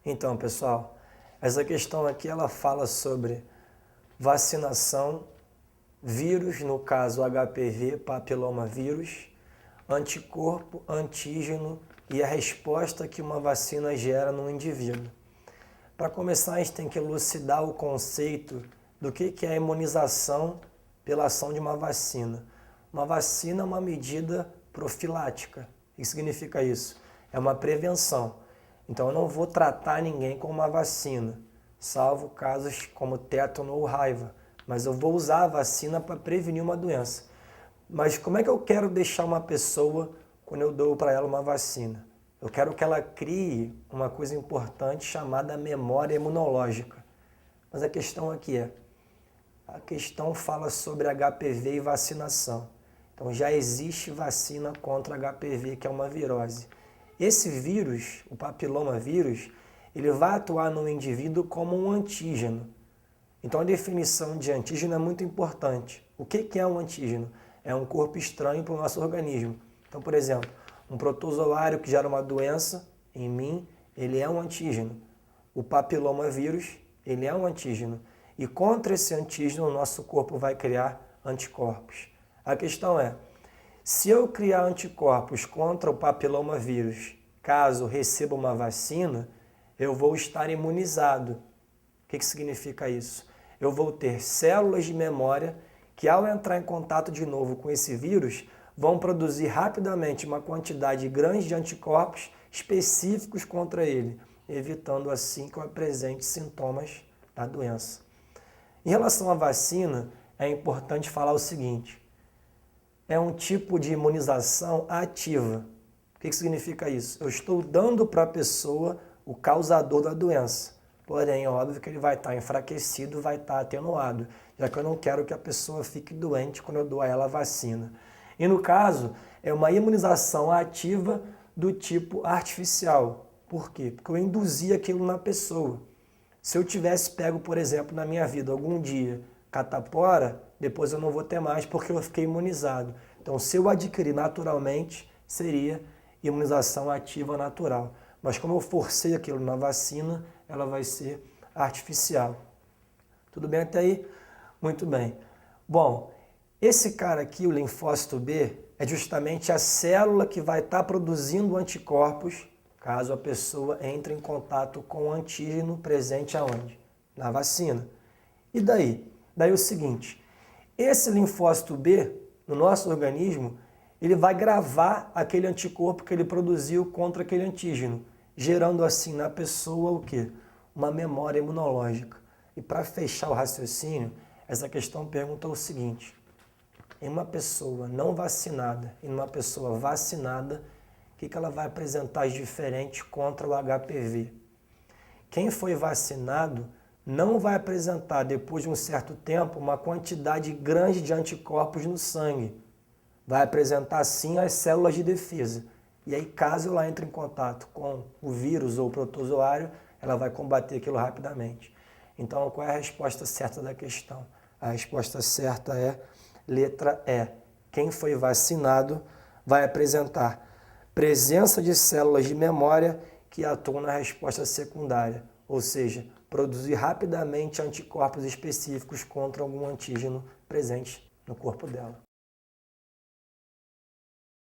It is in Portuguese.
Então, pessoal, essa questão aqui ela fala sobre vacinação, vírus, no caso HPV, papilomavírus, anticorpo, antígeno e a resposta que uma vacina gera no indivíduo. Para começar, a gente tem que elucidar o conceito do que é a imunização pela ação de uma vacina. Uma vacina é uma medida profilática. O que significa isso? É uma prevenção. Então, eu não vou tratar ninguém com uma vacina, salvo casos como tétano ou raiva, mas eu vou usar a vacina para prevenir uma doença. Mas como é que eu quero deixar uma pessoa quando eu dou para ela uma vacina? Eu quero que ela crie uma coisa importante chamada memória imunológica. Mas a questão aqui a questão fala sobre HPV e vacinação. Então já existe vacina contra HPV, que é uma virose. Esse vírus, o papilomavírus, ele vai atuar no indivíduo como um antígeno. Então a definição de antígeno é muito importante. O que é um antígeno? É um corpo estranho para o nosso organismo. Então, por exemplo, um protozoário que gera uma doença em mim, ele é um antígeno. O papilomavírus, ele é um antígeno. E contra esse antígeno, o nosso corpo vai criar anticorpos. A questão é, se eu criar anticorpos contra o papilomavírus, caso receba uma vacina, eu vou estar imunizado. O que significa isso? Eu vou ter células de memória que, ao entrar em contato de novo com esse vírus, vão produzir rapidamente uma quantidade grande de anticorpos específicos contra ele, evitando assim que eu apresente sintomas da doença. Em relação à vacina, é importante falar o seguinte: é um tipo de imunização ativa. O que significa isso? Eu estou dando para a pessoa o causador da doença. Porém, é óbvio que ele vai estar enfraquecido, vai estar atenuado, já que eu não quero que a pessoa fique doente quando eu dou a ela a vacina. E no caso, é uma imunização ativa do tipo artificial. Por quê? Porque eu induzi aquilo na pessoa. Se eu tivesse pego, por exemplo, na minha vida algum dia catapora, depois eu não vou ter mais porque eu fiquei imunizado. Então, se eu adquirir naturalmente, seria imunização ativa natural. Mas como eu forcei aquilo na vacina, ela vai ser artificial. Tudo bem até aí? Muito bem. Bom, esse cara aqui, o linfócito B, é justamente a célula que vai estar produzindo anticorpos caso a pessoa entre em contato com o antígeno presente aonde? Na vacina. E daí? Daí o seguinte, esse linfócito B, no nosso organismo, ele vai gravar aquele anticorpo que ele produziu contra aquele antígeno, gerando assim na pessoa o quê? Uma memória imunológica. E para fechar o raciocínio, essa questão pergunta o seguinte: em uma pessoa não vacinada e numa pessoa vacinada, o que ela vai apresentar de diferente contra o HPV? Quem foi vacinado não vai apresentar, depois de um certo tempo, uma quantidade grande de anticorpos no sangue. Vai apresentar, sim, as células de defesa. E aí, caso ela entre em contato com o vírus ou o protozoário, ela vai combater aquilo rapidamente. Então, qual é a resposta certa da questão? A resposta certa é letra E. Quem foi vacinado vai apresentar presença de células de memória que atuam na resposta secundária, ou seja, produzir rapidamente anticorpos específicos contra algum antígeno presente no corpo dela.